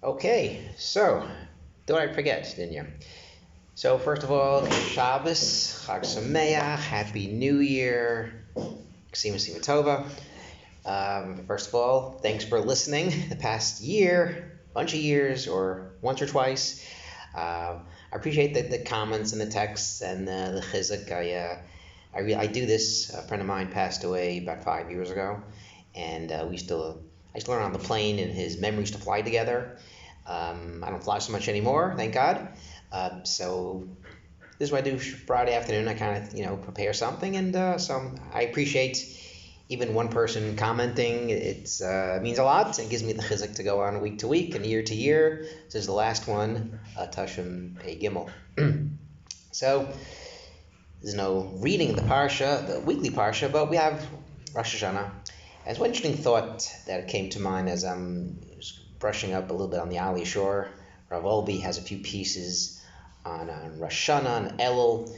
Okay, so thought I'd forget, didn't you? So first of all, Shabbos, Chag Sameach, Happy New Year, Ksima Sima Tova. First of all, thanks for listening the past year, bunch of years, or once or twice. I appreciate the comments and the texts and the chizuk. I do this. A friend of mine passed away about 5 years ago, and I still learn on the plane, and his memories to fly together. I don't fly so much anymore, thank God. So this is what I do Friday afternoon. I kind of prepare something, and I appreciate even one person commenting. It means a lot. It gives me the chizuk to go on week to week and year to year. This is the last one, Tashim Pei Gimel. So there's no reading the parsha, the weekly parsha, but we have Rosh Hashanah. As one interesting thought that came to mind as I'm brushing up a little bit on the Ali Shore, Rav Olby has a few pieces on Rosh Hashanah and Elul.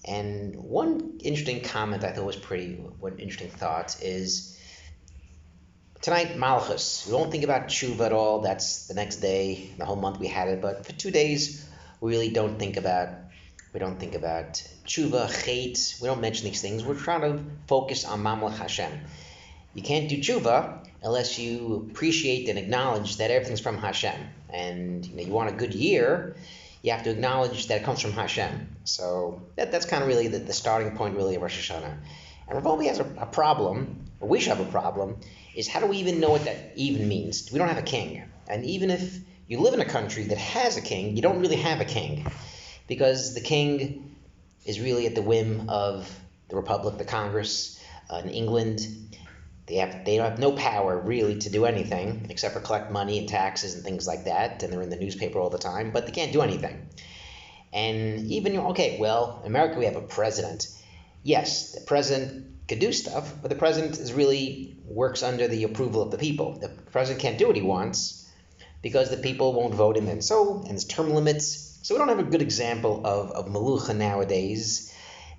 And one interesting comment I thought was one interesting thought is tonight Malchus. We don't think about tshuva at all. That's the next day, the whole month we had it. But for 2 days, we really don't think about tshuva, chait. We don't mention these things. We're trying to focus on Mamlech Hashem. You can't do tshuva unless you appreciate and acknowledge that everything's from Hashem. And you want a good year, you have to acknowledge that it comes from Hashem. So that's kind of really the starting point really of Rosh Hashanah. And Rav Olby has a problem, or we should have a problem, is how do we even know what that even means? We don't have a king. And even if you live in a country that has a king, you don't really have a king. Because the king is really at the whim of the Republic, the Congress. In England, they have no power really to do anything except for collect money and taxes and things like that, and they're in the newspaper all the time, but they can't do anything. And even, in America we have a president. Yes, the president could do stuff, but the president really works under the approval of the people. The president can't do what he wants because the people won't vote him in. And there's term limits. So we don't have a good example of Melucha nowadays.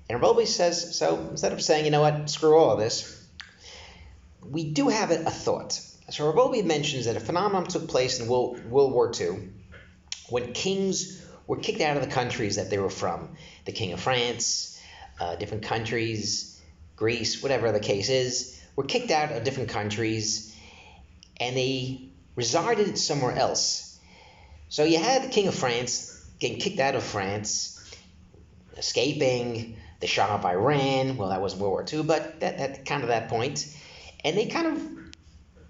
And Rav Olby says, so instead of saying, screw all of this, we do have a thought. So Rav Olby mentions that a phenomenon took place in World War II when kings were kicked out of the countries that they were from. The King of France, different countries, Greece, whatever the case is, were kicked out of different countries and they resided somewhere else. So you had the King of France getting kicked out of France, escaping, the Shah of Iran, well that wasn't World War II, but that kind of that point. And they kind of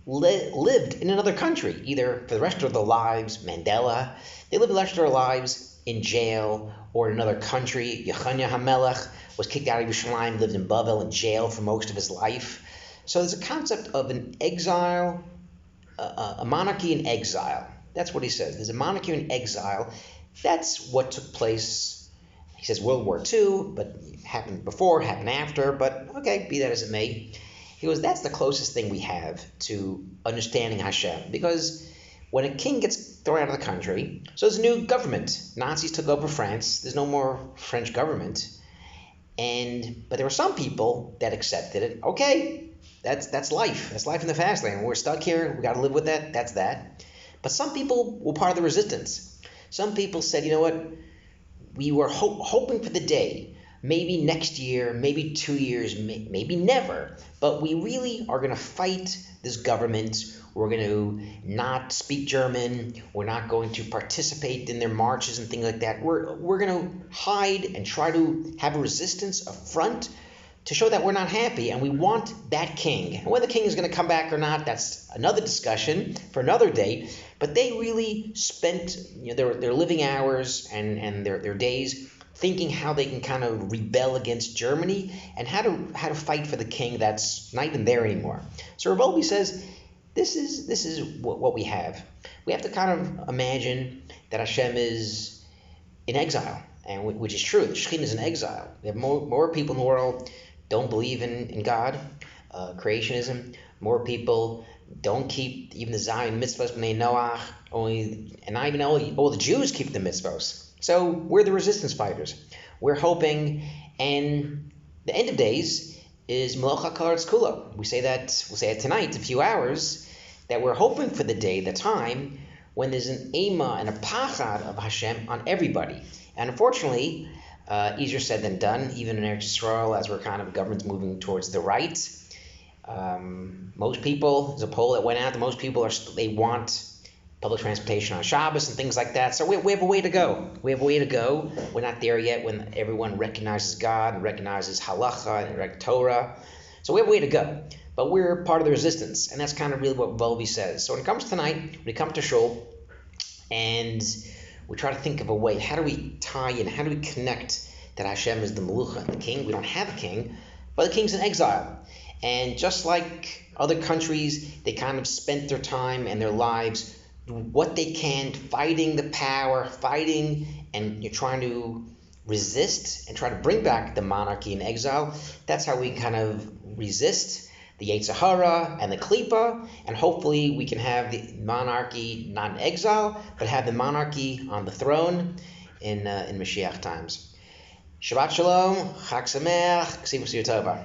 lived in another country, either for the rest of their lives, Mandela, they lived the rest of their lives in jail or in another country. Yechanya HaMelech was kicked out of Yerushalayim, lived in Bavel in jail for most of his life. So there's a concept of an exile, a monarchy in exile. That's what he says. There's a monarchy in exile. That's what took place. He says World War II, but it happened before, happened after, but okay, be that as it may. He goes, that's the closest thing we have to understanding Hashem. Because when a king gets thrown out of the country, so there's a new government. Nazis took over France. There's no more French government. But there were some people that accepted it. Okay, that's life. That's life in the fast lane. We're stuck here. We got to live with that. That's that. But some people were part of the resistance. Some people said, you know what? We were hoping for the day. Maybe next year, maybe 2 years, maybe never. But we really are going to fight this government. We're going to not speak German. We're not going to participate in their marches and things like that. We're going to hide and try to have a resistance, a front, to show that we're not happy. And we want that king. And whether the king is going to come back or not, that's another discussion for another day. But they really spent their living hours and their days thinking how they can kind of rebel against Germany and how to fight for the king that's not even there anymore. So Rav Olby says, this is what we have. We have to kind of imagine that Hashem is in exile, and which is true. The Shekhinah is in exile. We have more people in the world don't believe in God, creationism. More people don't keep even the Zion mitzvahs b'nei Noach. And not even all the Jews keep the mitzvahs. So we're the resistance fighters. We're hoping, and the end of days is Melech HaKaretz Kulo. We'll say it tonight, in a few hours, that we're hoping for the day, the time, when there's an ema and a pachad of Hashem on everybody. And unfortunately, easier said than done, even in Eretz Yisrael, as we're kind of government's moving towards the right. Most people, there's a poll that went out, that most people they want public transportation on Shabbos and things like that. So we have a way to go. We have a way to go. We're not there yet when everyone recognizes God and recognizes halacha and Torah. So we have a way to go. But we're part of the resistance, and that's kind of really what Volvi says. So when it comes tonight, we come to Shul, and we try to think of a way, how do we tie in, how do we connect that Hashem is the Melucha, the king? We don't have a king, but the king's in exile. And just like other countries, they kind of spent their time and their lives what they can, fighting the power, fighting, and you're trying to resist and try to bring back the monarchy in exile. That's how we kind of resist the Yetzirah and the Klipa, and hopefully we can have the monarchy not in exile, but have the monarchy on the throne in Mashiach times. Shabbat Shalom, Chag Sameach, Ksivus Yotova.